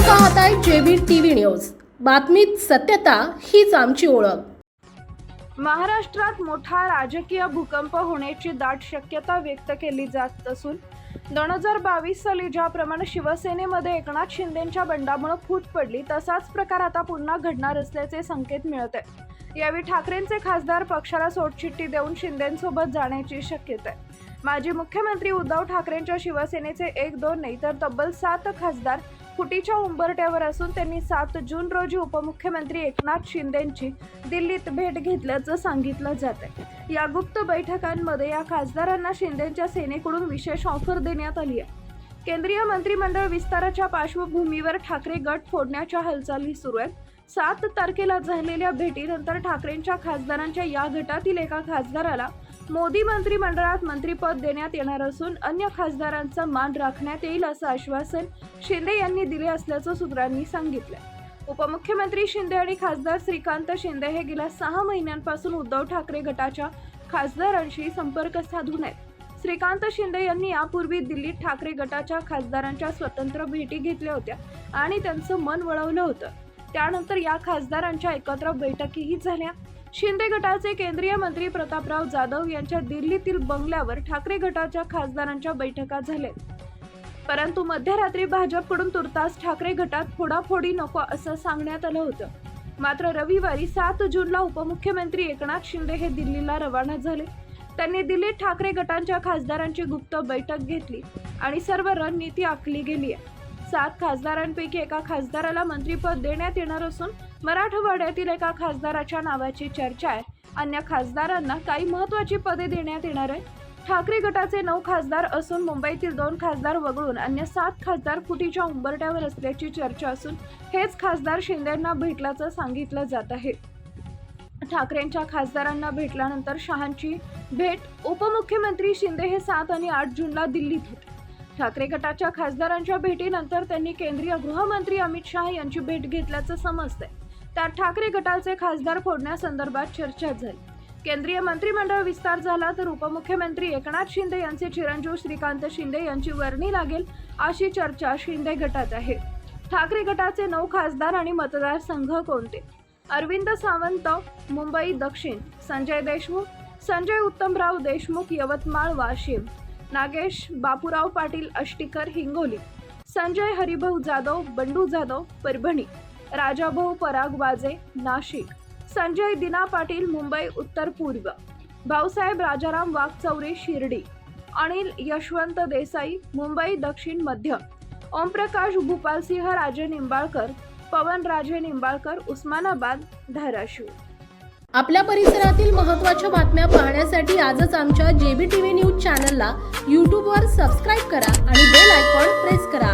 पाहताय JB TV news. बातमीत सत्यता हीच आमची ओळख। महाराष्ट्रात मोठा राजकीय भूकंप होण्याची दाट शक्यता व्यक्त केली जात असून 2022 साली ज्याप्रमाणे शिवसेनेमध्ये एकनाथ शिंदेंच्या बंडामुळे फूट पडली तसाच प्रकार आता पुन्हा घडणार असल्याचे संकेत मिळत आहेत। यावेळी ठाकरेंचे खासदार पक्षाला सोडचिठ्ठी देऊन शिंदेंसोबत जाण्याची शक्यता आहे। माजी मुख्यमंत्री उद्धव ठाकरेंच्या शिवसेनेचे 1-2 नाही तर तब्बल 7 खासदार फुटीच्या उंबरठ्यावर असून त्यांनी 7 जून रोजी उपमुख्यमंत्री एकनाथ शिंदेंची दिल्लीत भेट घेतल्याचं सांगितलं जात आहे। या गुप्त बैठकांमध्ये या खासदारांना शिंदेंच्या सेनेकडून विशेष ऑफर देण्यात आली आहे। केंद्रीय मंत्रिमंडळ विस्ताराच्या पार्श्वभूमीवर ठाकरे गट फोडण्याच्या हालचाली सुरू आहेत। 7 तारखेला झालेल्या भेटीनंतर ठाकरेंच्या खासदारांच्या या गटातील एका खासदाराला मोदी मंत्रिमंडळात मंत्रिपद देण्यात येणार असून अन्य खासदारांचा मान राखण्यात येईल असं आश्वासन शिंदे यांनी दिले असल्याचं सूत्रांनी सांगितलं। उपमुख्यमंत्री शिंदे आणि खासदार श्रीकांत शिंदे हे गेल्या 6 महिन्यांपासून उद्धव ठाकरे गटाच्या खासदारांशी संपर्क साधून आहेत। श्रीकांत शिंदे यांनी यापूर्वी दिल्लीत ठाकरे गटाच्या खासदारांच्या स्वतंत्र भेटी घेतल्या होत्या आणि त्यांचं मन वळवलं होतं। त्यानंतर या खासदारांच्या एकत्र बैठकीही झाल्या। शिंदे गटाचे केंद्रीय मंत्री प्रतापराव जाधव यांच्या दिल्लीतील बंगल्यावर ठाकरे गटाच्या खासदारांच्या बैठका झाल्या, परंतु मध्यरात्री भाजपकडून तुर्तास ठाकरे गटात फोडाफोडी नको असं सांगण्यात आलं होतं। मात्र रविवारी 7 जूनला उपमुख्यमंत्री एकनाथ शिंदे हे दिल्लीला रवाना झाले। त्यांनी दिल्लीत ठाकरे गटांच्या खासदारांची गुप्त बैठक घेतली आणि सर्व रणनीती आखली गेली आहे। 7 खासदारांपैकी एका खासदाराला मंत्रिपद देण्यात येणार असून मराठवाड्यातील एका खासदाराच्या नावाची चर्चा आहे। अन्य खासदारांना काही महत्त्वाची पदे देण्यात येणार आहे। ठाकरे गटाचे 9 खासदार असून मुंबईतील 2 खासदार वगळून अन्य 7 खासदार फुटीच्या उंबरठ्यावर असल्याची चर्चा असून हेच खासदार शिंदेंना भेटल्याचं सांगितलं जात आहे। ठाकरेंच्या खासदारांना भेटल्यानंतर शहांची भेट उपमुख्यमंत्री शिंदे हे 7 आणि 8 जूनला दिल्लीत होते। ठाकरे गटाच्या खासदारांच्या भेटीनंतर त्यांनी केंद्रीय गृहमंत्री अमित शहा यांची भेट घेतल्याचं समजतंय। त्यात ठाकरे गटाचे खासदार फोडण्यासंदर्भात चर्चा झाली। केंद्रीय मंत्रिमंडळ विस्तार झाला तर उपमुख्यमंत्री एकनाथ शिंदे यांचे चिरंजीव श्रीकांत शिंदे यांची वर्णी लागेल अशी चर्चा शिंदे गटात आहे। ठाकरे गटाचे 9 खासदार आणि मतदारसंघ कोणते? अरविंद सावंत मुंबई दक्षिण, संजय देशमुख, संजय उत्तमराव देशमुख यवतमाळ वाशिम, नागेश बापूराव पाटील अष्टीकर हिंगोली, संजय हरिभाऊ जाधव बंडू जाधव परभणी, राजाभाऊ पराग वाजे नाशिक, संजय दिना पाटील मुंबई उत्तर पूर्व, भाऊसाहेब राजाराम वाघचौरे शिर्डी, अनिल यशवंत देसाई मुंबई दक्षिण मध्य, ओमप्रकाश भूपालसिंह राजे निंबाळकर, पवन राजे निंबाळकर उस्मानाबाद धाराशिव। आपल्या परिसरातील महत्त्वाच्या बातम्या पाहण्यासाठी आजच आमच्या जेबी टीव्ही न्यूज चॅनलला YouTube वर सबस्क्राईब करा आणि बेल आयकॉन प्रेस करा।